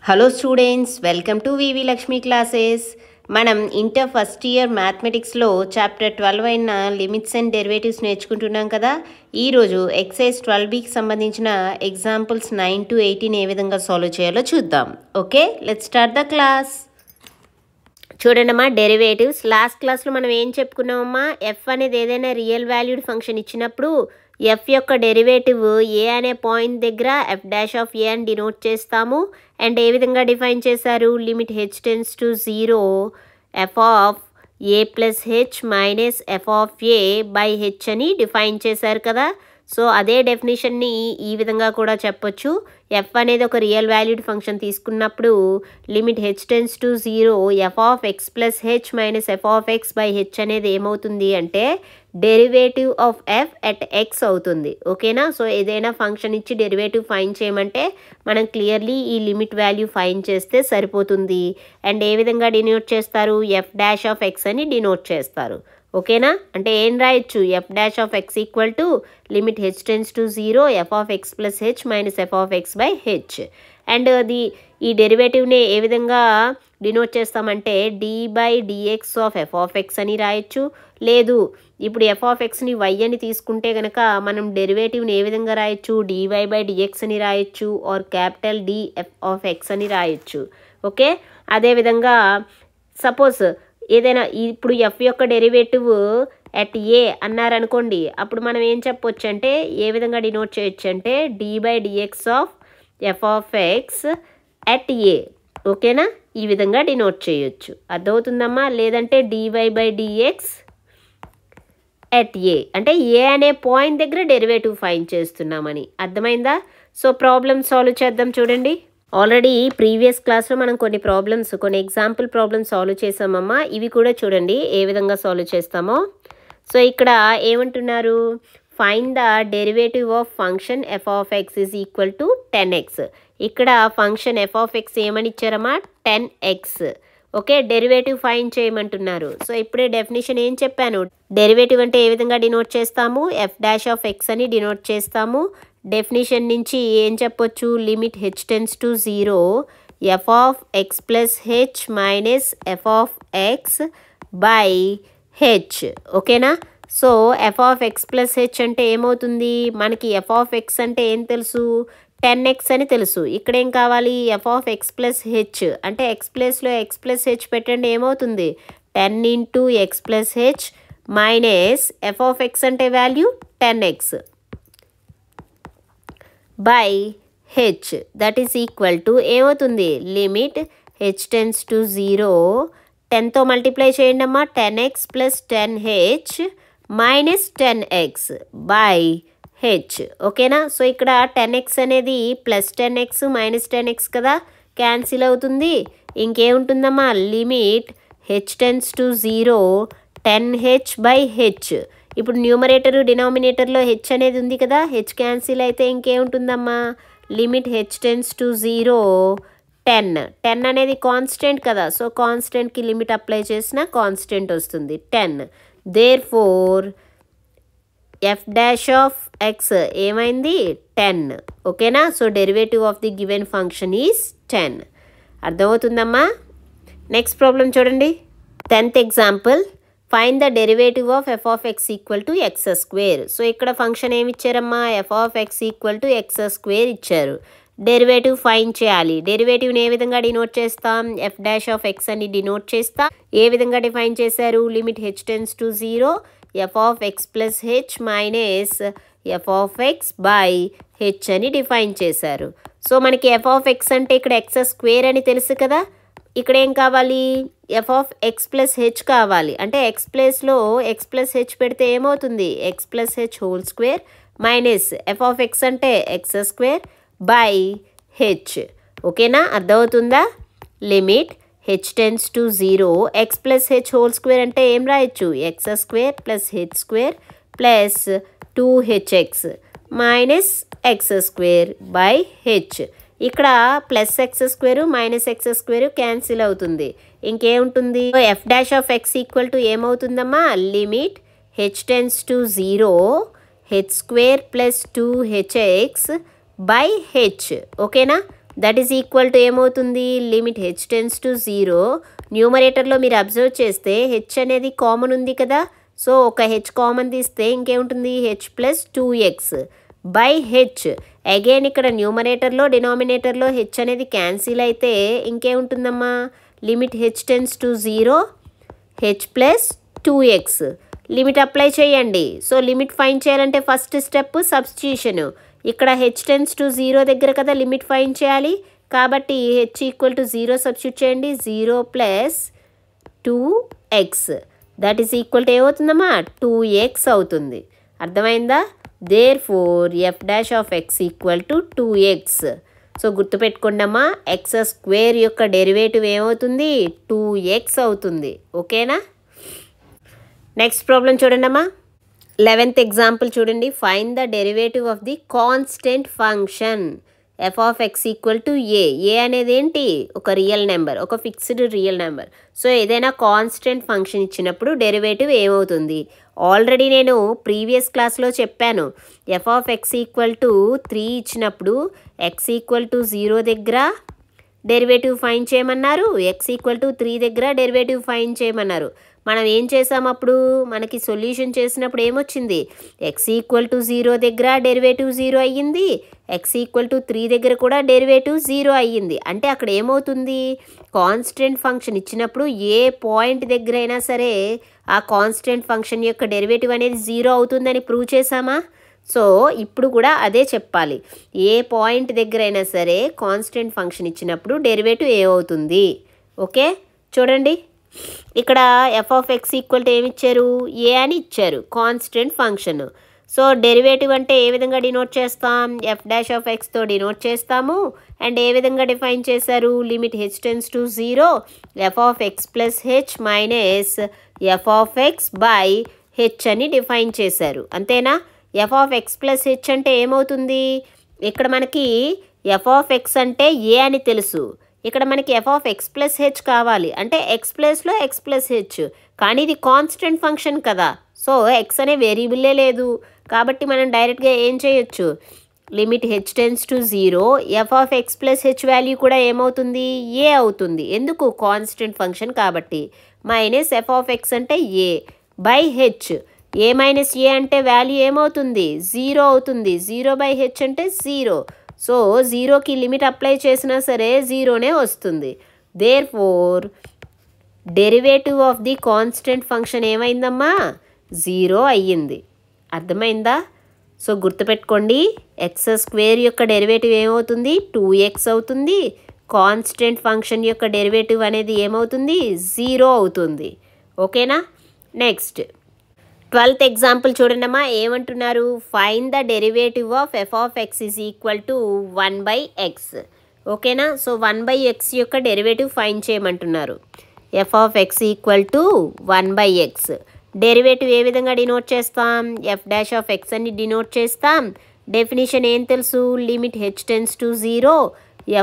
Hello students, welcome to VV Lakshmi classes. మనం inter first year మ్యాథమెటిక్స్లో chapter 12 అయిన limits and derivatives నేర్చుకుంటున్నాం కదా. ఈరోజు ఎక్సైజ్ 12Bకి సంబంధించిన ఎగ్జాంపుల్స్ 9 to 18 ఏ విధంగా సాల్వ్ చేయాలో చూద్దాం. Okay, let's start the class. చూడండమ్మా, డెరివేటివ్స్ లాస్ట్ క్లాస్లో మనం ఏం చెప్పుకున్నామమ్మా, ఎఫ్ అనేది ఏదైనా రియల్ వాల్యూడ్ ఫంక్షన్ ఇచ్చినప్పుడు ఎఫ్ యొక్క డెరివేటివ్ ఏ అనే పాయింట్ దగ్గర ఎఫ్ డాష్ ఆఫ్ ఏ అని డినోట్ చేస్తాము. అండ్ ఏ విధంగా డిఫైన్ చేశారు, limit H tends to 0 F of A plus H minus F of A by h అని డిఫైన్ చేశారు కదా. సో అదే డెఫినేషన్ని ఈ విధంగా కూడా చెప్పొచ్చు. ఎఫ్ అనేది ఒక రియల్ వాల్యూడ్ ఫంక్షన్ తీసుకున్నప్పుడు limit H tends to 0 F of X plus H minus F of X by H అనేది ఏమవుతుంది అంటే derivative of F at X అవుతుంది. ఓకేనా. సో ఏదైనా ఫంక్షన్ ఇచ్చి డెరివేటివ్ ఫైండ్ చేయమంటే మనం క్లియర్లీ ఈ లిమిట్ వాల్యూ ఫైండ్ చేస్తే సరిపోతుంది. అండ్ ఏ విధంగా డినోట్ చేస్తారు, ఎఫ్ డాష్ ఆఫ్ ఎక్స్ అని డినోట్ చేస్తారు. ఓకేనా. అంటే ఏం రాయొచ్చు, F dash of X equal to limit H tends to 0 F of X plus H minus F of X by H. And ఈ డెరివేటివ్ని ఏ విధంగా డినోట్ చేస్తామంటే D by dx of F of X అని రాయొచ్చు. లేదు, ఇప్పుడు ఎఫ్ ఆఫ్ ఎక్స్ని వై అని తీసుకుంటే కనుక మనం డెరివేటివ్ని ఏ విధంగా రాయొచ్చు, డివై బై డిఎక్స్ అని రాయొచ్చు or capital D F of X అని రాయొచ్చు. ఓకే. అదేవిధంగా సపోజ్ ఏదైనా ఇప్పుడు ఎఫ్ యొక్క డెరివేటివ్ ఎట్ ఏ అన్నారనుకోండి, అప్పుడు మనం ఏం చెప్పొచ్చు అంటే ఏ విధంగా డినోట్ చేయొచ్చు అంటే D by dx of F of X at A. ఓకేనా, ఈ విధంగా డినోట్ చేయొచ్చు. అర్థమవుతుందమ్మా. లేదంటే D Y by D X at A అంటే ఏ అనే పాయింట్ దగ్గర డెరివేటివ్ ఫైండ్ చేస్తున్నామని. అర్థమైందా. సో ప్రాబ్లమ్ సాల్వ్ చేద్దాం. చూడండి, ఆల్రెడీ ప్రీవియస్ క్లాస్లో మనం కొన్ని ఎగ్జాంపుల్ ప్రాబ్లమ్స్ సాల్వ్ చేసామమ్మా. ఇవి కూడా చూడండి ఏ విధంగా సాల్వ్ చేస్తామో. సో ఇక్కడ ఏమంటున్నారు, find the derivative of function f of x is equal to 10x. ఇక్కడ ఫంక్షన్ ఎఫ్ ఆఫ్ ఎక్స్ ఏమని ఇచ్చారమ్మా, 10x. ఓకే, డెరివేటివ్ ఫైండ్ చేయమంటున్నారు. సో ఇప్పుడే డెఫినేషన్ ఏం చెప్పాను, డెరివేటివ్ అంటే ఏ విధంగా డినోట్ చేస్తాము, ఎఫ్ డాష్ ఆఫ్ ఎక్స్ అని డినోట్ చేస్తాము. డెఫినేషన్ నుంచి ఏం చెప్పొచ్చు, limit H tends to 0 F of X plus H minus F of X by h. ఓకేనా. So f of X plus h అంటే ఏమవుతుంది, మనకి ఎఫ్ ఆఫ్ ఎక్స్ అంటే ఏం తెలుసు, 10x అని తెలుసు. ఇక్కడ ఏం కావాలి, f of X plus h అంటే ఎక్స్ ప్లస్లో ఎక్స్ ప్లస్ హెచ్ పెట్టండి, ఏమవుతుంది 10 into x plus H minus F of X అంటే value 10x by h that is equal to ఏమవుతుంది, లిమిట్ హెచ్ టెన్స్ టు 0 10తో మల్టిప్లై చేయండి అమ్మా, 10x plus 10h minus 10x by h. ఓకేనా. So ఇక్కడ 10x అనేది ప్లస్ 10x మైనస్ 10x కదా, cancel అవుతుంది. ఇంకేముంటుందమ్మా, limit H tends to 0 10h by h. ఇప్పుడు న్యూమరేటర్ డినామినేటర్లో హెచ్ అనేది ఉంది కదా, హెచ్ క్యాన్సిల్ అయితే ఇంకేముంటుందమ్మా, లిమిట్ హెచ్ టెన్స్ టు 0 10 అనేది కాన్స్టెంట్ కదా. సో కాన్స్టెంట్కి లిమిట్ అప్లై చేసిన కాన్స్టెంట్ వస్తుంది 10. Therefore f dash of x ఏమైంది 10. ఓకేనా. So derivative of the given function is 10. అర్థమవుతుందమ్మా. నెక్స్ట్ ప్రాబ్లం చూడండి, 10th example, find the derivative of F of X equal to x square. So ఇక్కడ function ఏమి ఇచ్చారమ్మా, f of X equal to x square ఇచ్చారు. Derivative find చేయాలి. డెరివేటివ్ని ఏ విధంగా డినోట్ చేస్తాం, ఎఫ్ డాష్ ఆఫ్ ఎక్స్ అని డినోట్ చేస్తాం. ఏ విధంగా డిఫైన్ చేశారు, limit H tends to 0 F of X plus H minus F of X by h అని డిఫైన్ చేశారు. సో మనకి ఎఫ్ ఆఫ్ ఎక్స్ అంటే ఇక్కడ ఎక్స్ స్క్వేర్ అని తెలుసు కదా. ఇక్కడ ఏం కావాలి, f of X plus h కావాలి. అంటే ఎక్స్ ప్లేస్లో ఎక్స్ ప్లస్ హెచ్ పెడితే ఏమవుతుంది, x plus h whole square minus F of X అంటే ఎక్స్ స్క్వేర్ బై హెచ్. ఓకేనా, అర్థమవుతుందా. Limit H tends to 0 x plus h whole square అంటే ఏం రాయొచ్చు, x square plus h square plus 2hx minus x square by h. ఇక్కడ plus x square minus x square cancel అవుతుంది. ఇంకేముంటుంది, F dash of X equal to ఏమవుతుందమ్మా, limit H tends to 0 h square plus 2hx by h. ఓకేనా. That is equal to ఏమవుతుంది, limit H tends to 0. న్యూమరేటర్లో మీరు observe చేస్తే H అనేది common ఉంది కదా, సో ఒక హెచ్ కామన్ తీస్తే ఇంకేముంటుంది, h plus 2x by h. Again ఇక్కడ న్యూమరేటర్లో డినామినేటర్లో హెచ్ అనేది క్యాన్సిల్ అయితే ఇంకేముంటుందమ్మా, limit H tends to 0 h plus 2x. Limit apply చేయండి. సో లిమిట్ ఫైండ్ చేయాలంటే ఫస్ట్ స్టెప్ సబ్స్టిట్యూషన్. ఇక్కడ హెచ్ టెన్స్ టు 0 దగ్గర కదా లిమిట్ ఫైండ్ చేయాలి, కాబట్టి హెచ్ ఈక్వల్ టు 0 సబ్స్టిట్యూట్ చేయండి, 0 plus 2x that is equal to ఏమవుతుందమ్మా, 2x అవుతుంది. అర్థమైందా? Therefore f dash of X equal to 2x. So గుర్తుపెట్టుకోండమ్మా, ఎక్స్ స్క్వేర్ యొక్క డెరివేటివ్ ఏమవుతుంది, 2x అవుతుంది. ఓకేనా? నెక్స్ట్ ప్రాబ్లం చూడండమ్మా, 11th ఎగ్జాంపుల్ చూడండి. Find the derivative of the constant function f of X equal to a. A అనేది ఏంటి, ఒక రియల్ నెంబర్, ఒక ఫిక్స్డ్ రియల్ నెంబర్. సో ఏదైనా కాన్స్టెంట్ ఫంక్షన్ ఇచ్చినప్పుడు డెరివేటివ్ ఏమవుతుంది. ఆల్రెడీ నేను ప్రీవియస్ క్లాస్లో చెప్పాను, f of X equal to 3 ఇచ్చినప్పుడు ఎక్స్ ఈక్వల్ టు 0 దగ్గర డెరివేటివ్ ఫైండ్ చేయమన్నారు, ఎక్స్ ఈక్వల్ టు 3 దగ్గర డెరివేటివ్ ఫైండ్ చేయమన్నారు. మనం ఏం చేసాం అప్పుడు, మనకి సొల్యూషన్ చేసినప్పుడు ఏమొచ్చింది, ఎక్స్ ఈక్వల్ టు 0 దగ్గర డెరివేటివ్ 0 అయ్యింది, ఎక్స్ ఈక్వల్ టు 3 దగ్గర కూడా డెరివేటివ్ 0 అయ్యింది. అంటే అక్కడ ఏమవుతుంది, కాన్స్టెంట్ ఫంక్షన్ ఇచ్చినప్పుడు ఏ పాయింట్ దగ్గర అయినా సరే ఆ కాన్స్టెంట్ ఫంక్షన్ యొక్క డెరివేటివ్ అనేది 0 అవుతుందని ప్రూవ్ చేసామా. సో ఇప్పుడు కూడా అదే చెప్పాలి, ఏ పాయింట్ దగ్గర అయినా సరే కాన్స్టెంట్ ఫంక్షన్ ఇచ్చినప్పుడు డెరివేటివ్ ఏమవుతుంది. ఓకే చూడండి, ఇక్కడ F of X equal to ఏమి ఇచ్చారు, ఏ అని ఇచ్చారు, కాన్స్టెంట్ ఫంక్షన్. సో డెరివేటివ్ అంటే ఏ విధంగా డినోట్ చేస్తాం, ఎఫ్ డాష్ ఆఫ్ ఎక్స్తో డినోట్ చేస్తాము. అండ్ ఏ విధంగా డిఫైన్ చేశారు, limit H tends to 0 F of X plus H minus F of X by h అని డిఫైన్ చేశారు. అంతేనా? F of X plus h అంటే ఏమవుతుంది, ఇక్కడ మనకి ఎఫ్ ఆఫ్ ఎక్స్ అంటే ఏ అని తెలుసు, ఇక్కడ మనకి f of X plus h కావాలి, అంటే ఎక్స్ ప్లస్లో ఎక్స్ ప్లస్ హెచ్, కానీ ఇది కాన్స్టెంట్ ఫంక్షన్ కదా. సో ఎక్స్ అనే వేరియబుల్లే లేదు, కాబట్టి మనం డైరెక్ట్గా ఏం చేయొచ్చు, limit H tends to 0 F of X plus H value కూడా ఏమవుతుంది, ఏ అవుతుంది. ఎందుకు, కాన్స్టెంట్ ఫంక్షన్ కాబట్టి. మైనస్ ఎఫ్ ఆఫ్ ఎక్స్ అంటే ఏ బై హెచ్, ఏ మైనస్ ఏ అంటే వాల్యూ ఏమవుతుంది, 0 అవుతుంది. 0 బై హెచ్ అంటే 0. సో 0కి లిమిట్ అప్లై చేసినా సరే 0నే వస్తుంది. Therefore derivative of the constant function ఏమైందమ్మా, 0 అయ్యింది. అర్థమైందా? సో గుర్తుపెట్టుకోండి, ఎక్స్ స్క్వేర్ యొక్క డెరివేటివ్ ఏమవుతుంది, 2x అవుతుంది. కాన్స్టెంట్ ఫంక్షన్ యొక్క డెరివేటివ్ అనేది ఏమవుతుంది, 0 అవుతుంది. ఓకేనా? నెక్స్ట్ 12th ఎగ్జాంపుల్ చూడండమ్మా, ఏమంటున్నారు, find the derivative of F of x is equal to 1/x. ఓకేనా? సో 1/x యొక్క డెరివేటివ్ ఫైండ్ చేయమంటున్నారు. F of X equal to 1/x. Derivative ఏ విధంగా డినోట్ చేస్తాం, ఎఫ్ డాష్ ఆఫ్ ఎక్స్ అని డినోట్ చేస్తాం. డెఫినిషన్ ఏం తెలుసు, limit H tends to 0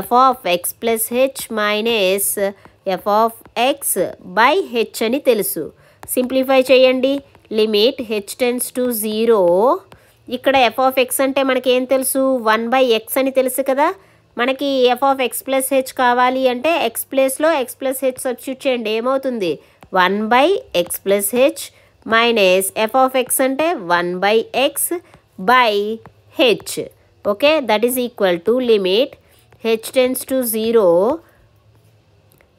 F of X plus H minus F of X by h అని తెలుసు. సింప్లిఫై చేయండి, లిమిట్ హెచ్ టెన్స్ టు 0, ఇక్కడ ఎఫ్ ఆఫ్ ఎక్స్ అంటే మనకి ఏం తెలుసు, 1/x అని తెలుసు కదా. మనకి f of X plus h కావాలి అంటే ఎక్స్ ప్లేస్లో ఎక్స్ ప్లస్ హెచ్ సబ్స్టిట్యూట్ చేయండి, ఏమవుతుంది, 1/x plus H minus F of X అంటే 1/x by h. Okay, that is equal to limit H tends to 0.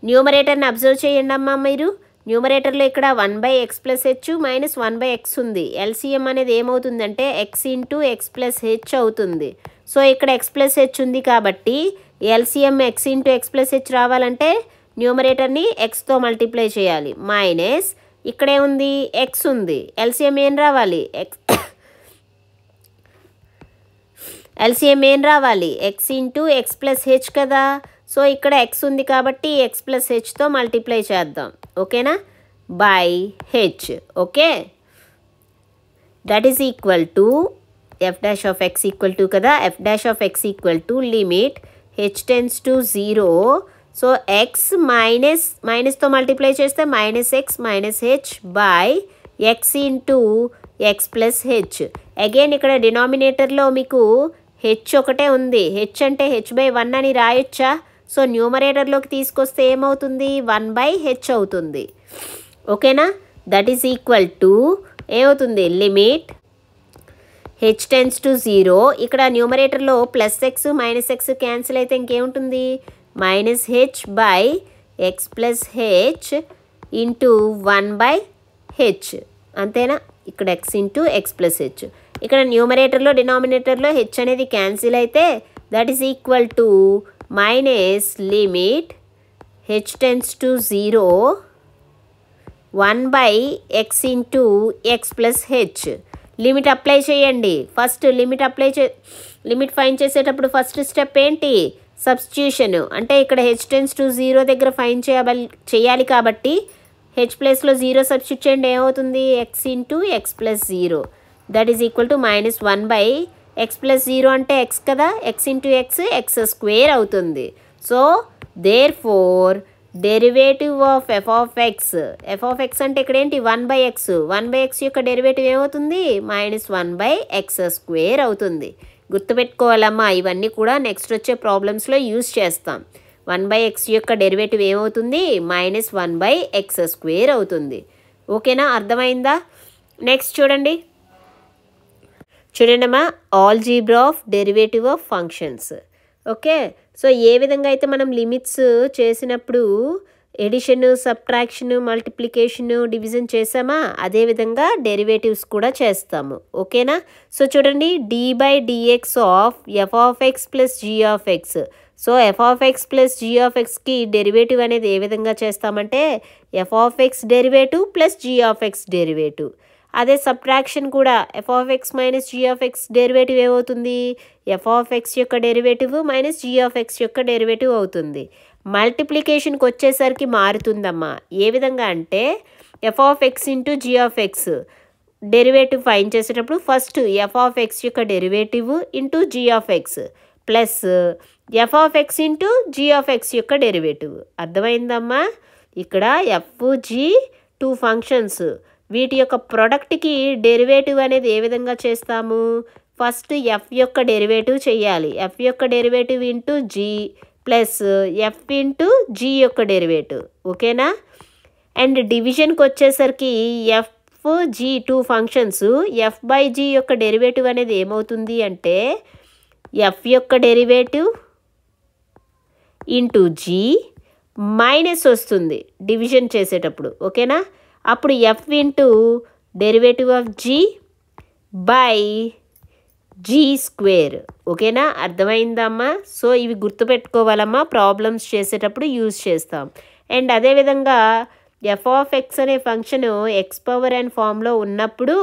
న్యూమరేటర్ని అబ్జర్వ్ చేయండి అమ్మా మీరు. న్యూమరేటర్లో ఇక్కడ 1/x plus H minus 1/x ఉంది. ఎల్సిఎం అనేది ఏమవుతుందంటే X into x plus H అవుతుంది. సో ఇక్కడ ఎక్స్ ప్లస్ హెచ్ ఉంది కాబట్టి LCM X into x plus H రావాలంటే న్యూమరేటర్ని ఎక్స్తో మల్టిప్లై చేయాలి. మైనస్ ఇక్కడే ఉంది ఎక్స్ ఉంది, ఎల్సిఎం ఏం రావాలి, ఎల్సిఎం ఏం రావాలి, x into x plus h కదా. సో ఇక్కడ ఎక్స్ ఉంది కాబట్టి ఎక్స్ ప్లస్ హెచ్తో మల్టిప్లై చేద్దాం. ఓకేనా, by h. Okay, that is equal to f dash of X equal to కదా, f dash of X equal to limit H tends to 0. So x మైనస్తో multiply చేస్తే minus x minus h by x into x plus h. Again ఇక్కడ డినామినేటర్లో మీకు H ఒకటే ఉంది. H అంటే h/1 అని రాయొచ్చా? సో న్యూమరేటర్లోకి తీసుకొస్తే ఏమవుతుంది? 1/h అవుతుంది. ఓకేనా? దట్ ఈస్ ఈక్వల్ టు ఏమవుతుంది? Limit h tends to 0. ఇక్కడ న్యూమరేటర్లో +x -x క్యాన్సిల్ అయితే ఇంకేముంటుంది? -h/x + h ఇంటూ 1/h అంతేనా? ఇక్కడ x ఇంటూ x + h. ఇక్కడ న్యూమరేటర్లో డినామినేటర్లో h అనేది క్యాన్సిల్ అయితే that is equal to minus limit h tends to 0 1/x into x + h. Limit apply చేయండి. ఫస్ట్ లిమిట్ ఫైండ్ చేసేటప్పుడు ఫస్ట్ స్టెప్ ఏంటి? సబ్స్టిట్యూషన్. అంటే ఇక్కడ h టెన్స్ టు 0 దగ్గర ఫైండ్ చేయాలి కాబట్టి h ప్లేస్లో 0 సబ్స్టిట్యూట్ చేయండి. ఏమవుతుంది? x into x + 0 that is equal to -1/x + 0 అంటే x కదా, x ఇంటూ x స్క్వేర్ అవుతుంది. So therefore derivative of f(x) అంటే ఇక్కడ ఏంటి? 1/x యొక్క డెరివేటివ్ ఏమవుతుంది? -1/x² అవుతుంది. గుర్తుపెట్టుకోవాలమ్మా, ఇవన్నీ కూడా నెక్స్ట్ వచ్చే ప్రాబ్లమ్స్లో యూజ్ చేస్తాం. 1/x యొక్క డెరివేటివ్ ఏమవుతుంది? -1/x² అవుతుంది. ఓకేనా? అర్థమైందా? నెక్స్ట్ చూడండి అమ్మా, algebra of derivative of functions. Okay, so ఏ విధంగా అయితే మనం లిమిట్స్ చేసినప్పుడు ఎడిషన్, సబ్ట్రాక్షన్, మల్టిప్లికేషన్, డివిజన్ చేసామా, అదేవిధంగా డెరివేటివ్స్ కూడా చేస్తాము. ఓకేనా? సో చూడండి, d/dx of f(x) + g(x). So f(x) + g(x)కి derivative అనేది ఏ విధంగా చేస్తామంటే f(x) డెరివేటివ్ + g(x) డెరివేటివ్. అదే సబ్ట్రాక్షన్ కూడా f(x) - g(x) డెరివేటివ్ ఏమవుతుంది? f(x) యొక్క డెరివేటివ్ - g(x) యొక్క డెరివేటివ్ అవుతుంది. మల్టిప్లికేషన్కి వచ్చేసరికి మారుతుందమ్మా. ఏ విధంగా అంటే f(x) into g(x) derivative find చేసేటప్పుడు ఫస్ట్ f(x) యొక్క derivative into g(x) plus f(x) into g(x) యొక్క డెరివేటివ్. అర్థమైందమ్మా? ఇక్కడ f, g 2 ఫంక్షన్స్, వీటి యొక్క ప్రొడక్ట్కి డెరివేటివ్ అనేది ఏ విధంగా చేస్తాము? ఫస్ట్ f యొక్క డెరివేటివ్ చేయాలి. f యొక్క derivative into g plus f into g యొక్క డెరివేటివ్. ఓకేనా? అండ్ డివిజన్కి వచ్చేసరికి f, g 2 ఫంక్షన్స్, f/g యొక్క డెరివేటివ్ అనేది ఏమవుతుంది అంటే f యొక్క డెరివేటివ్ ఇంటూ g మైనస్ వస్తుంది డివిజన్ చేసేటప్పుడు. ఓకేనా? అప్పుడు f into derivative of g by g square. ఓకేనా? అర్థమైందమ్మా? సో ఇవి గుర్తుపెట్టుకోవాలమ్మా, ప్రాబ్లమ్స్ చేసేటప్పుడు యూజ్ చేస్తాం. అండ్ అదేవిధంగా f(x) అనే ఫంక్షన్ x(n) ఫామ్లో ఉన్నప్పుడు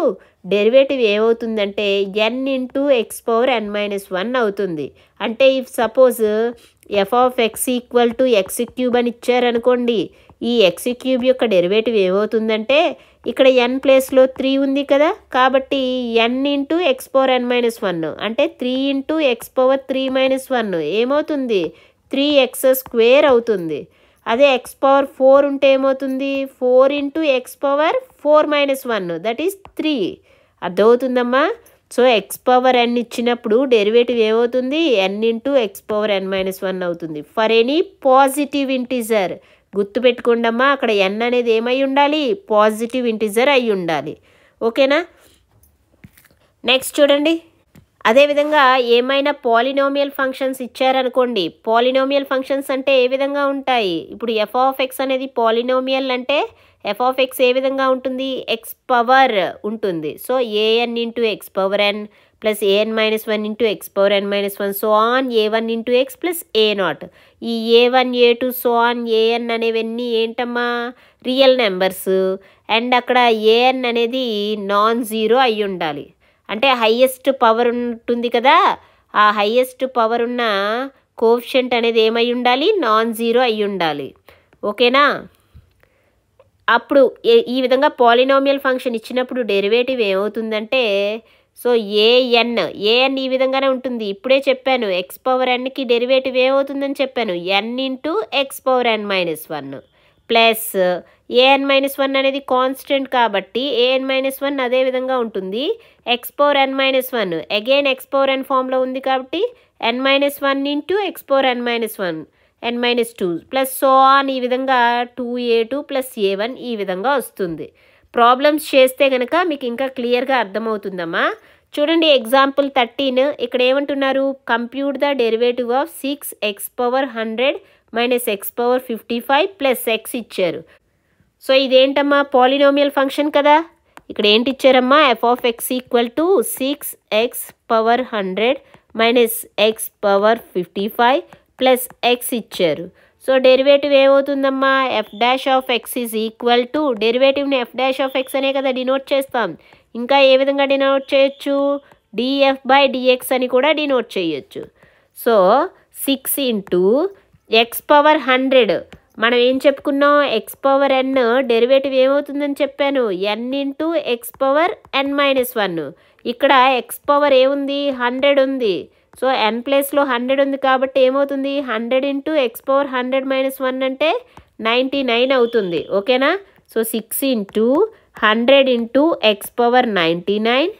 డెరివేటివ్ ఏమవుతుందంటే n ఇంటూ x(n-1) అవుతుంది. అంటే ఇఫ్ సపోజ్ f(x) = x³ అని ఇచ్చారనుకోండి, ఈ x³ యొక్క డెరివేటివ్ ఏమవుతుందంటే ఇక్కడ n ప్లేస్లో 3 ఉంది కదా, కాబట్టి n ఇంటూ x(n-1) అంటే 3 ఇంటూ x(3-1) ఏమవుతుంది? 3x² అవుతుంది. అదే x(4) ఉంటే ఏమవుతుంది? 4 ఇంటూ x(4-1) దట్ ఈస్ 3. అర్థమవుతుందమ్మా? సో x(n) ఇచ్చినప్పుడు డెరివేటివ్ ఏమవుతుంది? n ఇంటూ x(n-1) అవుతుంది ఫర్ ఎనీ పాజిటివ్ ఇంటిజర్. గుర్తుపెట్టుకోండమ్మా, అక్కడ n అనేది ఏమై ఉండాలి? పాజిటివ్ ఇంటిజర్ అయి ఉండాలి. ఓకేనా? నెక్స్ట్ చూడండి, అదేవిధంగా ఏమైనా పాలినోమియల్ ఫంక్షన్స్ ఇచ్చారనుకోండి, పాలినోమియల్ ఫంక్షన్స్ అంటే ఏ విధంగా ఉంటాయి? ఇప్పుడు f(x) అనేది పాలినోమియల్ అంటే f(x) ఏ విధంగా ఉంటుంది? x పవర్ ఉంటుంది. So an into x(n) plus an-1 into x(n-1) so on a1 into x plus a0. ఈ a1, a2 so on an అనేవన్నీ ఏంటమ్మా? Real numbers. అండ్ అక్కడ an అనేది నాన్-జీరో అయి ఉండాలి. అంటే హైయెస్ట్ పవర్ ఉంటుంది కదా, ఆ హైయెస్ట్ పవర్ ఉన్న కోఎఫిషియంట్ అనేది ఏమై ఉండాలి? నాన్-జీరో అయి ఉండాలి. ఓకేనా? అప్పుడు ఈ విధంగా పాలినోమియల్ ఫంక్షన్ ఇచ్చినప్పుడు డెరివేటివ్ ఏమవుతుందంటే సో an ఈ విధంగానే ఉంటుంది. ఇప్పుడే చెప్పాను x(n)కి డెరివేటివ్ ఏమవుతుందని చెప్పాను, n into x(n-1) plus an-1 అనేది కాన్స్టెంట్ కాబట్టి an-1 అదే విధంగా ఉంటుంది. x power n-1 again x power n ఫామ్లో ఉంది కాబట్టి n-1 into x power n-1 n-2 plus so on ఈ విధంగా 2a2 ప్లస్ a1 ఈ విధంగా వస్తుంది. ప్రాబ్లమ్స్ చేస్తే కనుక మీకు ఇంకా క్లియర్గా అర్థమవుతుందమ్మా. చూడండి ఎగ్జాంపుల్ 13 ఇక్కడ ఏమంటున్నారు, compute the derivative of 6x power 100 minus x power 55 plus x ఇచ్చారు. సో ఇదేంటమ్మా పాలినోమియల్ ఫంక్షన్ కదా. ఇక్కడ ఏంటి ఇచ్చారమ్మా, f(x) equal to 6x power 100 minus x power 55 plus x ఇచ్చారు. సో డెరివేటివ్ ఏమవుతుందమ్మా, f'(x) ఈజ్ ఈక్వల్ టు డెరివేటివ్ని f'(x) అనే కదా డినోట్ చేస్తాం. ఇంకా ఏ విధంగా డినోట్ చేయొచ్చు, df/dx అని కూడా డినోట్ చేయొచ్చు. సో 6 ఇంటూ x పవర్ 100 మనం ఏం చెప్పుకున్నాం, x పవర్ n డెరివేటివ్ ఏమవుతుందని చెప్పాను, n into x power n-1. ఇక్కడ x పవర్ ఏముంది, 100 ఉంది. సో n ప్లేస్లో 100 ఉంది కాబట్టి ఏమవుతుంది, 100 ఇంటూ x పవర్ 100-1 అంటే 99 అవుతుంది. ఓకేనా. So 6 into 100 into x power 99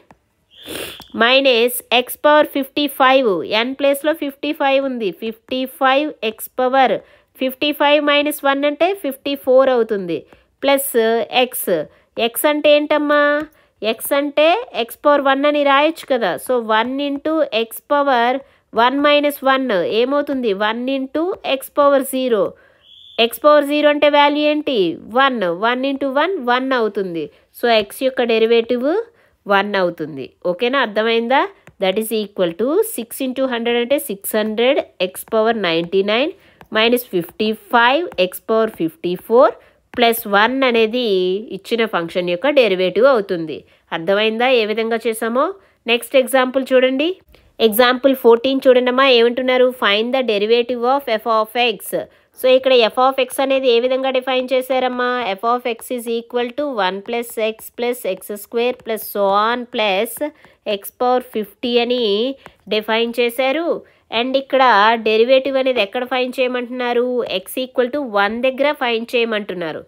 minus x power 55 n ప్లేస్లో 55 ఉంది, 55 x పవర్ 55 మైనస్ 1 అంటే 54 అవుతుంది. ప్లస్ x అంటే ఏంటమ్మా, x అంటే x పవర్ 1 అని రాయొచ్చు కదా. సో 1 ఇంటూ x పవర్ 1-1 ఏమవుతుంది, 1 into x power 0. x power 0 అంటే వాల్యూ ఏంటి, 1 ఇంటూ 1 అవుతుంది. సో x యొక్క డెరివేటివ్ 1 అవుతుంది. ఓకేనా, అర్థమైందా. That is equal to 6 into 100 అంటే 600 x power 99 minus 55 x power 54 plus 1 అనేది ఇచ్చిన ఫంక్షన్ యొక్క డెరివేటివ్ అవుతుంది. అర్థమైందా ఏ విధంగా చేసామో. నెక్స్ట్ ఎగ్జాంపుల్ చూడండి. ఎగ్జాంపుల్ 14 చూడండి అమ్మా, ఏమంటున్నారు, find the derivative of f(x). So ఇక్కడ f(x) అనేది ఏ విధంగా డిఫైన్ చేశారమ్మా, f(x) is equal to 1 plus x plus x² plus so on plus x power 50 అని డిఫైన్ చేశారు. అండ్ ఇక్కడ డెరివేటివ్ అనేది ఎక్కడ ఫైన్ చేయమంటున్నారు, x ఈక్వల్ టు 1 దగ్గర ఫైన్ చేయమంటున్నారు.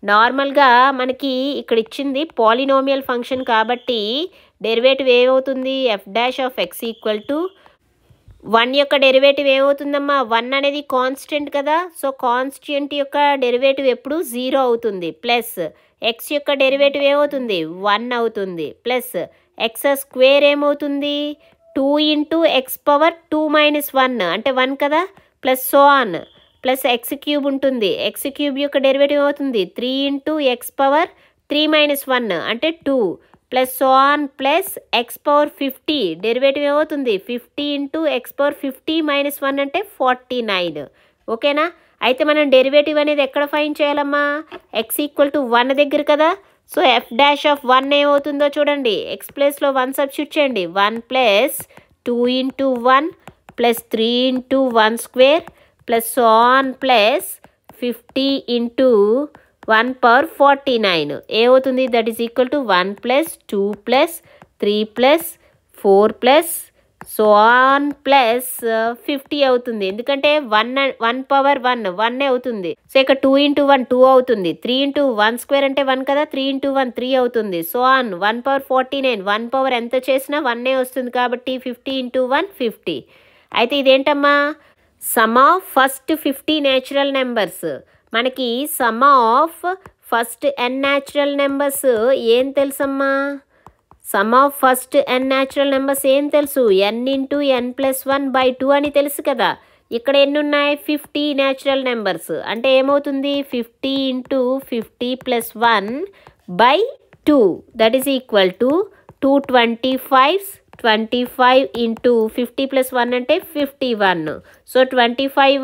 నార్మల్గా మనకి ఇక్కడ ఇచ్చింది పాలినోమియల్ ఫంక్షన్ కాబట్టి డెరివేటివ్ ఏమవుతుంది, f'(x) ఈక్వల్ టు 1 యొక్క డెరివేటివ్ ఏమవుతుందమ్మా, 1 అనేది కాన్స్టెంట్ కదా. సో కాన్స్టెంట్ యొక్క డెరివేటివ్ ఎప్పుడు 0 అవుతుంది. ప్లస్ x యొక్క డెరివేటివ్ ఏమవుతుంది, 1 అవుతుంది. ప్లస్ x² ఏమవుతుంది, 2 ఇంటూ x పవర్ 2-1 అంటే 1 కదా. Plus so on plus x³ ఉంటుంది. x³ యొక్క డెరివేటివ్ అవుతుంది 3 ఇంటూ x పవర్ 3-1 అంటే 2 plus so on plus x power 50 derivative ఏమవుతుంది 50 ఇంటూ x పవర్ 50-1 అంటే 49. ఓకేనా. అయితే మనం డెరివేటివ్ అనేది ఎక్కడ ఫైండ్ చేయాలమ్మా, x ఈక్వల్ టు 1 దగ్గర కదా. సో f'(1) ఏమవుతుందో చూడండి, x ప్లేస్లో 1 సబ్స్టిట్యూట్ చేయండి. 1 plus 2 into 1 plus 3 into 1 square plus so on plus 50 into 1 power 49 ఏమవుతుంది, that is equal to 1 plus 2 plus 3 plus 4 plus so on plus 50 అవుతుంది. ఎందుకంటే 1 పవర్ 1 అవుతుంది. సో ఇక్కడ 2 ఇంటూ 1 2 అవుతుంది. 3 ఇంటూ 1 స్క్వేర్ అంటే 1 కదా, 3 ఇంటూ 1 3 అవుతుంది. సో ఆన్ 1 పవర్ 49 1 పవర్ ఎంత చేసినా 1 వస్తుంది కాబట్టి 50 ఇంటూ 1 50. అయితే ఇదేంటమ్మా, sum of first 50 natural numbers. మనకి sum of first n natural numbers ఏం తెలుసమ్మా, sum of first n natural numbers ఏం తెలుసు, n ఇంటూ n+1/2 అని తెలుసు కదా. ఇక్కడ ఎన్ని ఉన్నాయి, 50 న్యాచురల్ నెంబర్స్ అంటే ఏమవుతుంది 50 into 50+1/2 that is equal to 225 25 into 50+1 అంటే 51. సో 25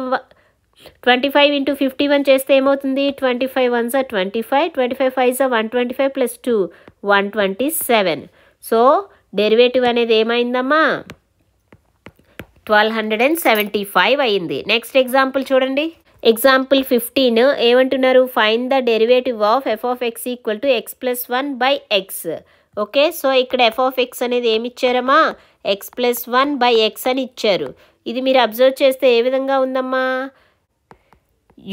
ఇంటూ 51 చేస్తే ఏమవుతుంది, 25 1s are 25, 25 5s are 125 plus 2 127. So derivative అనేది ఏమైందమ్మా 1275 అయింది. నెక్స్ట్ ఎగ్జాంపుల్ చూడండి. ఎగ్జాంపుల్ 15 ఏమంటున్నారు, find the derivative of f(x) equal to x+1/x. Okay. So ఇక్కడ f(x) అనేది ఏమి ఇచ్చారమ్మా, x+1/x అని ఇచ్చారు. ఇది మీరు అబ్జర్వ్ చేస్తే ఏ విధంగా ఉందమ్మా,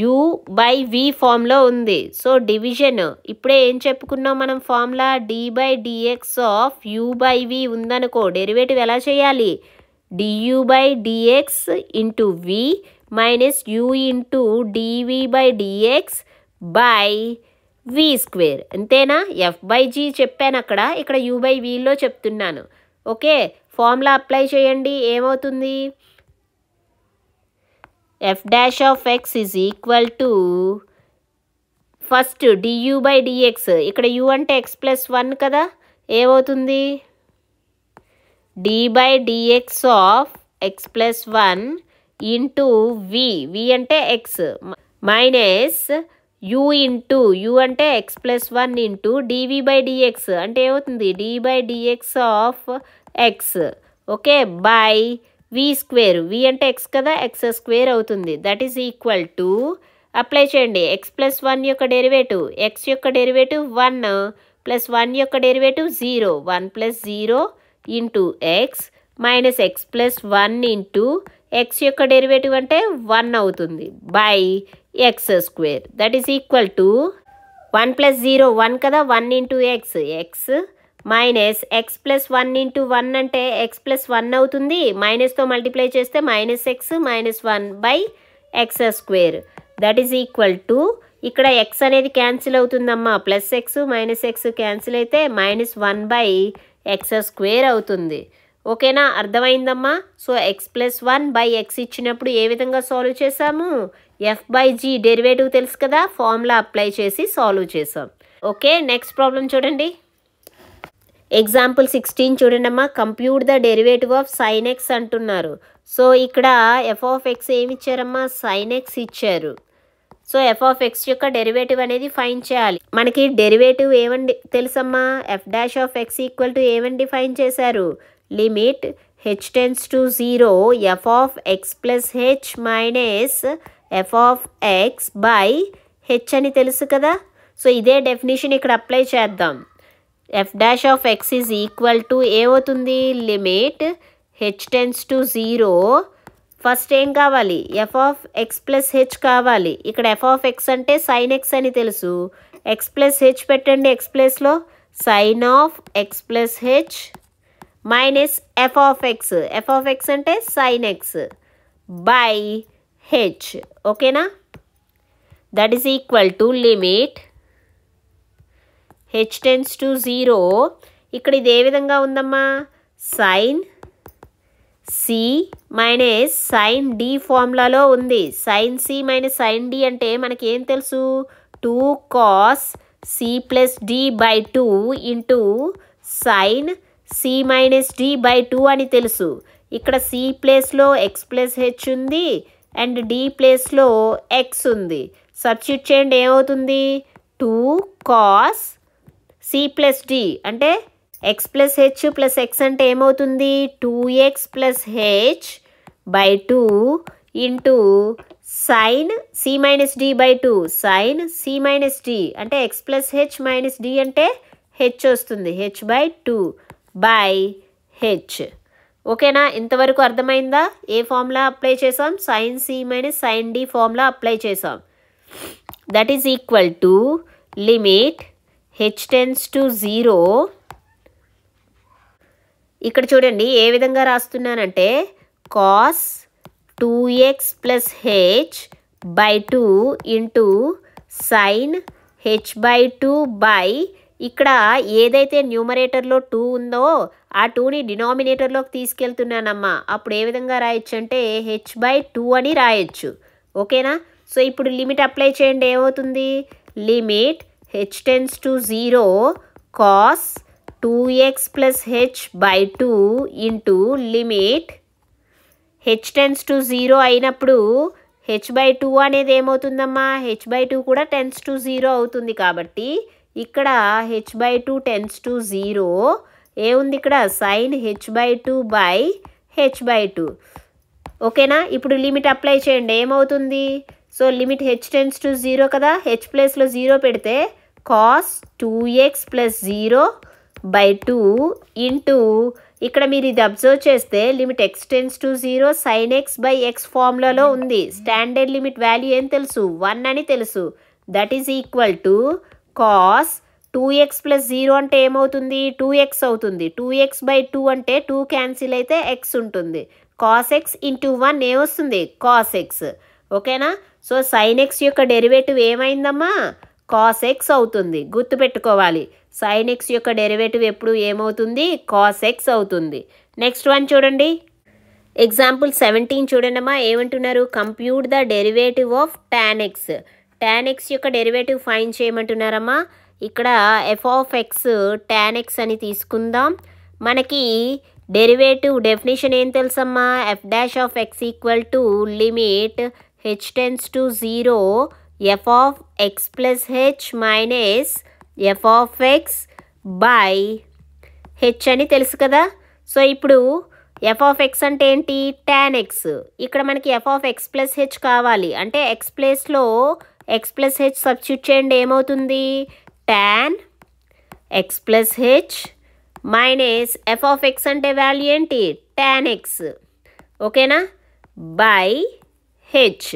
u బై v ఫామ్లో ఉంది. సో డివిజన్ ఇప్పుడే ఏం చెప్పుకున్నాం మనం formula d/dx of u by v ఉందనుకో, డెరివేటివ్ ఎలా చేయాలి? du/dx into v minus u into dv/dx by v square, అంతేనా? f/g చెప్పాను అక్కడ, ఇక్కడ u/vలో చెప్తున్నాను. ఓకే, ఫార్ములా అప్లై చేయండి. ఏమవుతుంది? f dash of x is equal to first du/dx, ఇక్కడ u అంటే x ప్లస్ 1 కదా, ఏమవుతుంది? d/dx of x plus 1 into v అంటే x minus u into u అంటే x ప్లస్ 1 ఇంటూ dv/dx అంటే ఏమవుతుంది? d/dx of x, okay, by v square, v అంటే x కదా, x స్క్వేర్ అవుతుంది. That is equal to, apply చేయండి, x plus 1 యొక్క derivative, x యొక్క డెరివేటివ్ 1 ప్లస్ 1 యొక్క derivative 0, 1 plus 0 into x minus x plus 1 into x యొక్క derivative అంటే 1 అవుతుంది by x square. That is equal to 1 plus 0 1 కదా, 1 into x minus x plus 1 into 1 అంటే x plus 1 అవుతుంది, మైనస్తో మల్టిప్లై చేస్తే minus x minus 1 by x square. That is equal to, ఇక్కడ x అనేది క్యాన్సిల్ అవుతుందమ్మా, plus x minus x cancel అయితే minus 1 by x square అవుతుంది. ఓకేనా, అర్థమైందమ్మా? So x plus 1 by x ఇచ్చినప్పుడు ఏ విధంగా సాల్వ్ చేసాము? f/g డెరివేటివ్ తెలుసు కదా, ఫార్ములా అప్లై చేసి సాల్వ్ చేసాం. ఓకే, నెక్స్ట్ ప్రాబ్లం చూడండి. ఎగ్జాంపుల్ 16 చూడండమ్మా. Compute the derivative of sine X అంటున్నారు. సో ఇక్కడ ఎఫ్ ఆఫ్ ఎక్స్ ఏమి ఇచ్చారమ్మా? సైన్ ఎక్స్ ఇచ్చారు. సో ఎఫ్ ఆఫ్ ఎక్స్ యొక్క డెరివేటివ్ అనేది ఫైండ్ చేయాలి. మనకి డెరివేటివ్ ఏమని తెలుసమ్మా? F dash of X equal to ఏమని డిఫైన్ చేశారు? Limit h tends to 0 F of X plus H minus F of X by h అని తెలుసు కదా. సో ఇదే డెఫినేషన్ ఇక్కడ అప్లై చేద్దాం. F dash of x is equal to ఏమవుతుంది? Limit h tends to 0, first ఏం కావాలి? F of X plus h కావాలి. ఇక్కడ ఎఫ్ ఆఫ్ ఎక్స్ అంటే సైన్ ఎక్స్ అని తెలుసు, ఎక్స్ ప్లస్ హెచ్ పెట్టండి, ఎక్స్ ప్లస్లో sine of X plus H minus F of X అంటే సైన్ ఎక్స్ బై హెచ్. ఓకేనా, that is equal to limit h tends to 0. ఇక్కడ ఇది ఏ విధంగా ఉందమ్మా? Sine c minus sine d ఫార్ములాలో ఉంది. Sine c minus sine d అంటే మనకి ఏం తెలుసు? 2 cos c plus d by 2 into sine c minus d by 2 అని తెలుసు. ఇక్కడ సి ప్లేస్లో ఎక్స్ ప్లస్ హెచ్ ఉంది అండ్ డి ప్లేస్లో ఎక్స్ ఉంది. సబ్స్టిట్యూట్ చేయండి, ఏమవుతుంది? 2 cos సి ప్లస్ డి అంటే x plus h plus x అంటే ఏమవుతుంది? 2x plus h by 2 into sine c minus d by 2 sine c minus d అంటే x plus H minus d అంటే h వస్తుంది, h by 2 by h. ఓకేనా, ఇంతవరకు అర్థమైందా? ఏ ఫార్ములా అప్లై చేసాం? Sine c minus sine d formula apply చేసాం. That is equal to limit h tends to 0. ఇక్కడ చూడండి ఏ విధంగా రాస్తున్నానంటే cos 2x plus h by 2 into sine h by 2 by, ఇక్కడ ఏదైతే న్యూమరేటర్లో 2 ఉందో ఆ 2ని డినామినేటర్లోకి తీసుకెళ్తున్నానమ్మా. అప్పుడు ఏ విధంగా రాయొచ్చు అంటే హెచ్ బై 2 అని రాయొచ్చు. ఓకేనా, సో ఇప్పుడు లిమిట్ అప్లై చేయండి, ఏమవుతుంది? Limit h tends to 0 cos 2x plus h by 2 into limit h tends to 0 అయినప్పుడు హెచ్ బై 2 అనేది ఏమవుతుందమ్మా? హెచ్ బై 2 కూడా టెన్స్ టు 0 అవుతుంది. కాబట్టి ఇక్కడ హెచ్ బై 2 టెన్స్ టు 0 ఏముంది? ఇక్కడ sine h by 2 by h by 2. ఓకేనా, ఇప్పుడు లిమిట్ అప్లై చేయండి, ఏమవుతుంది? So limit h tends to 0 కదా, హెచ్ ప్లేస్లో 0 పెడితే cos 2x plus 0 by 2 into ఇక్కడ మీరు ఇది అబ్జర్వ్ చేస్తే limit x tense to 0 sin x by x ఫార్ములాలో ఉంది. స్టాండర్డ్ లిమిట్ వాల్యూ ఏం తెలుసు 1 అని తెలుసు. That is equal to cos 2x plus 0 అంటే ఏమవుతుంది 2x అవుతుంది. 2x బై 2 అంటే 2 క్యాన్సిల్ అయితే x ఉంటుంది. కాస్ x ఇంటూ 1 ఏమొస్తుంది కాస్ x. ఓకేనా. సో సైన్ x యొక్క డెరివేటివ్ ఏమైందమ్మా కాస్ x అవుతుంది. గుర్తుపెట్టుకోవాలి సైన్ x యొక్క డెరివేటివ్ ఎప్పుడు ఏమవుతుంది కాస్ x అవుతుంది. నెక్స్ట్ వన్ చూడండి. ఎగ్జాంపుల్ 17 చూడండి అమ్మా. ఏమంటున్నారు compute the derivative of tan x. tan x యొక్క డెరివేటివ్ ఫైండ్ చేయమంటున్నారమ్మా. ఇక్కడ f of x tan x అని తీసుకుందాం. మనకి డెరివేటివ్ డెఫినేషన్ ఏం తెలుసమ్మా f dash of x equal to limit h tends to 0 f of x plus h minus f of x by h అని తెలుసు కదా. సో ఇప్పుడు f ఆఫ్ x అంటే ఏంటి tan x. ఇక్కడ మనకి f of x plus h కావాలి అంటే x ప్లేస్లో x ప్లస్ h సబ్స్టిట్యూట్ చేయండి. ఏమవుతుంది tan x plus h minus f of x అంటే వాల్యూ ఏంటి tan x. ఓకేనా బై h.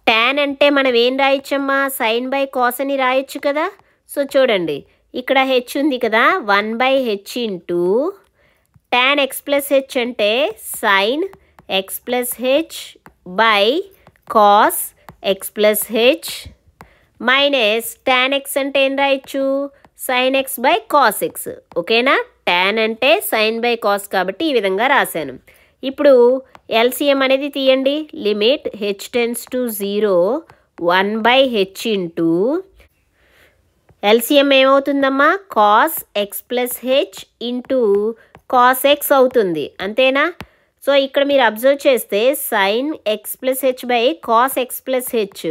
tan అంటే మనం ఏం రాయొచ్చమ్మా సైన్ బై కాస్ అని రాయొచ్చు కదా. సో చూడండి ఇక్కడ h ఉంది కదా 1 by h into tan x plus h అంటే sine x plus h by cos x plus h minus tan x అంటే ఏం రాయొచ్చు sine x by cos x. ఓకేనా tan అంటే సైన్ బై కాస్ కాబట్టి ఈ విధంగా రాశాను. ఇప్పుడు ఎల్సిఎం అనేది తీయండి. Limit h tends to 0 1 by h into LCM ఏమవుతుందమ్మా cos x plus h into cos x అవుతుంది. అంతేనా. సో ఇక్కడ మీరు అబ్జర్వ్ చేస్తే sine x plus h by cos x plus h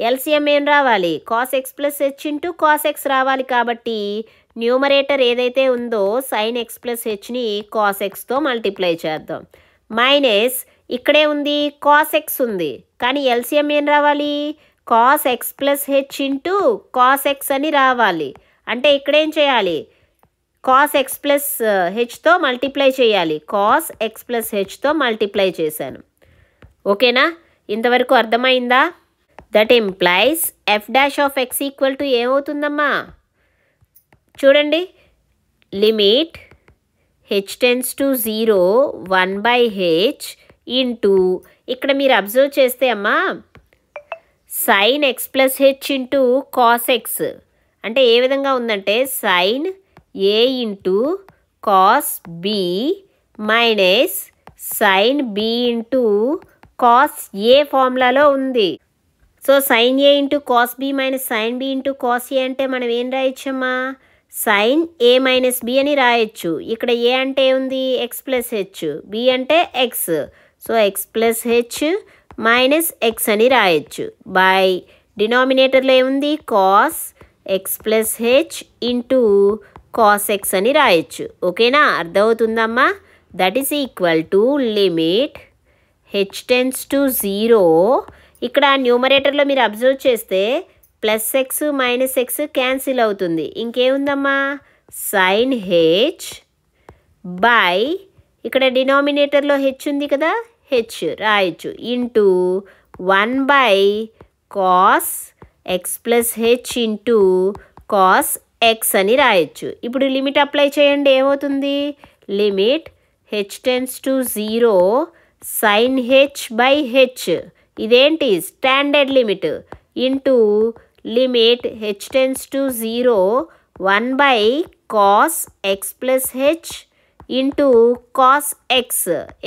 LCM ఏం రావాలి cos x plus h into cos x రావాలి. కాబట్టి న్యూమరేటర్ ఏదైతే ఉందో సైన్ x ప్లస్ hని కాస్ xతో మల్టిప్లై చేద్దాం. మైనస్ ఇక్కడే ఉంది కాస్ x ఉంది కానీ ఎల్సిఎం ఏం రావాలి cos x plus h into cos x అని రావాలి. అంటే ఇక్కడేం చేయాలి కాస్ x ప్లస్ hతో మల్టిప్లై చేయాలి. కాస్ x ప్లస్ hతో మల్టిప్లై చేశాను. ఓకేనా ఇంతవరకు అర్థమైందా. That implies f dash of x equal to ఏమవుతుందమ్మా చూడండి limit h tends to 0 1 by h into ఇక్కడ మీరు అబ్జర్వ్ చేస్తే అమ్మా sine x plus h into cos x అంటే ఏ విధంగా ఉందంటే sine a into cos b minus sine b into cos a ఫార్ములాలో ఉంది. So sine a into cos b minus sine b into cos a అంటే మనం ఏం రాయొచ్చమ్మా సైన్ a మైనస్ b అని రాయొచ్చు. ఇక్కడ a అంటే ఉంది x ప్లస్ h b అంటే x. So x plus h minus x అని రాయొచ్చు బై డినామినేటర్లో ఏముంది cos x plus h into cos x అని రాయొచ్చు. ఓకేనా అర్థమవుతుందమ్మా. That is equal to limit h tends to 0 ఇక్కడ న్యూమరేటర్లో మీరు అబ్జర్వ్ చేస్తే plus x minus x cancel అవుతుంది. ఇంకేముందమ్మా సైన్ h బై ఇక్కడ డినామినేటర్లో h ఉంది కదా h రాయొచ్చు into 1 by cos x plus h into cos x అని రాయొచ్చు. ఇప్పుడు లిమిట్ అప్లై చేయండి ఏమవుతుంది limit h tends to 0 sine h by h ఇదేంటి standard limit into limit h tends to 0 1 by cos x plus h into cos x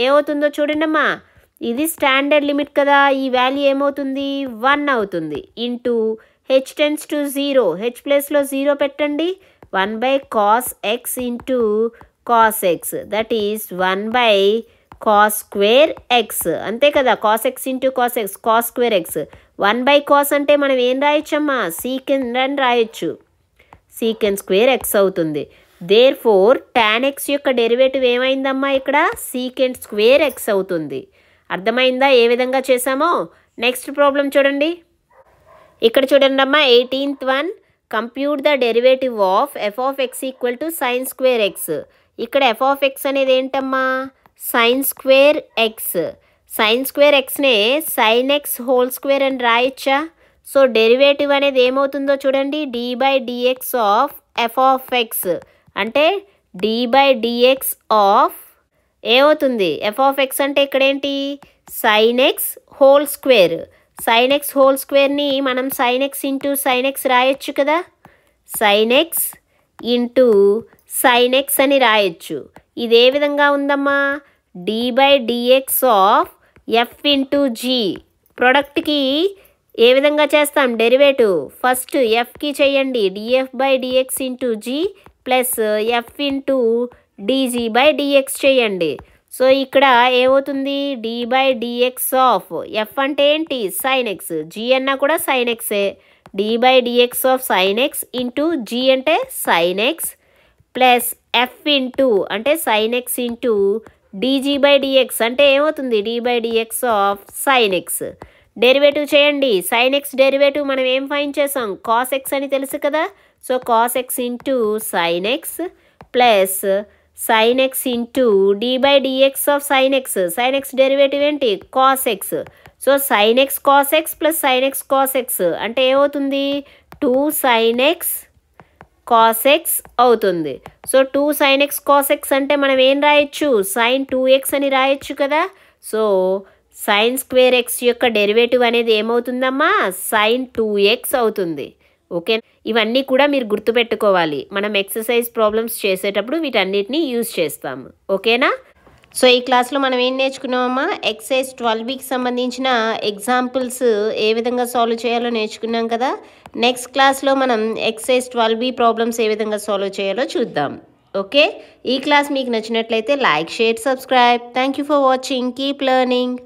ఏమవుతుందో చూడండమ్మా ఇది standard limit కదా ఈ వాల్యూ ఏమవుతుంది 1 అవుతుంది into h tends to 0 h ప్లేస్లో 0 పెట్టండి 1 by cos x into cos x that is 1 by cos square X అంతే కదా cos X into cos X cos square X 1 by cos అంటే మనం ఏం రాయొచ్చమ్మా సీకెండ్ అని రాయొచ్చు సీకెండ్ స్క్వేర్ ఎక్స్ అవుతుంది. దేర్ ఫోర్ టాన్ ఎక్స్ యొక్క డెరివేటివ్ ఏమైందమ్మా ఇక్కడ సీకెండ్ స్క్వేర్ ఎక్స్ అవుతుంది. అర్థమైందా ఏ విధంగా చేసామో. నెక్స్ట్ ప్రాబ్లం చూడండి. ఇక్కడ చూడండి అమ్మా 18th one compute the derivative of F of X equal to sine square X. ఇక్కడ ఎఫ్ ఆఫ్ ఎక్స్ అనేది ఏంటమ్మా, sine square X. Sine square ఎక్స్నే సైన్ ఎక్స్ హోల్ స్క్వేర్ అని రాయొచ్చా? సో డెరివేటివ్ అనేది ఏమవుతుందో చూడండి, D by dx of F of X అంటే డి బై డిఎక్స్ ఆఫ్ ఏమవుతుంది, ఎఫ్ ఆఫ్ ఎక్స్ అంటే ఇక్కడ ఏంటి, sine X whole square. Sine X whole స్క్వేర్ని మనం sine X into sine X రాయొచ్చు కదా, sine X into sine X అని రాయొచ్చు. ఇది ఏ విధంగా ఉందమ్మా, D by dx of F into G. ప్రొడక్ట్కి ఏ విధంగా చేస్తాం డెరివేటివ్, ఫస్ట్ ఎఫ్కి చేయండి DF by DX into G plus F into DG by DX చేయండి. సో ఇక్కడ ఏమవుతుంది, D by dx of F అంటే ఏంటి సైన్ ఎక్స్, జీ అన్నా కూడా సైన్ ఎక్సే, D by dx of sine X into G అంటే sine X plus F into అంటే sine X into DG by DX అంటే ఏమవుతుంది, D by dx of sine X. Derivative చేయండి, సైన్ ఎక్స్ డెరివేటివ్ మనం ఏం ఫైండ్ చేసాం, cos X అని తెలుసు కదా. So cos X into sine X plus sine X into D by dx of sine X. Sine X derivative ఏంటి, cos X. So sine X cos X plus sine X cos X అంటే ఏమవుతుంది, 2 sine X cos X అవుతుంది. So 2 sine X cos X అంటే మనం ఏం రాయొచ్చు, sign 2x అని రాయొచ్చు కదా. సో సైన్ స్క్వేర్ ఎక్స్ యొక్క డెరివేటివ్ అనేది ఏమవుతుందమ్మా, సైన్ 2x అవుతుంది. ఓకే, ఇవన్నీ కూడా మీరు గుర్తుపెట్టుకోవాలి, మనం ఎక్సర్సైజ్ ప్రాబ్లమ్స్ చేసేటప్పుడు వీటన్నిటిని యూజ్ చేస్తాము. ఓకేనా? సో ఈ క్లాస్లో మనం ఏం నేర్చుకున్నామమ్మా, ఎక్సర్సైజ్ 12Bకి సంబంధించిన ఎగ్జాంపుల్స్ ఏ విధంగా సాల్వ్ చేయాలో నేర్చుకున్నాం కదా. నెక్స్ట్ క్లాస్లో మనం ఎక్సర్సైజ్ 12B ప్రాబ్లమ్స్ ఏ విధంగా సాల్వ్ చేయాలో చూద్దాం. ఓకే, ఈ క్లాస్ మీకు నచ్చినట్లయితే like, share, subscribe. Thank you for watching. Keep learning.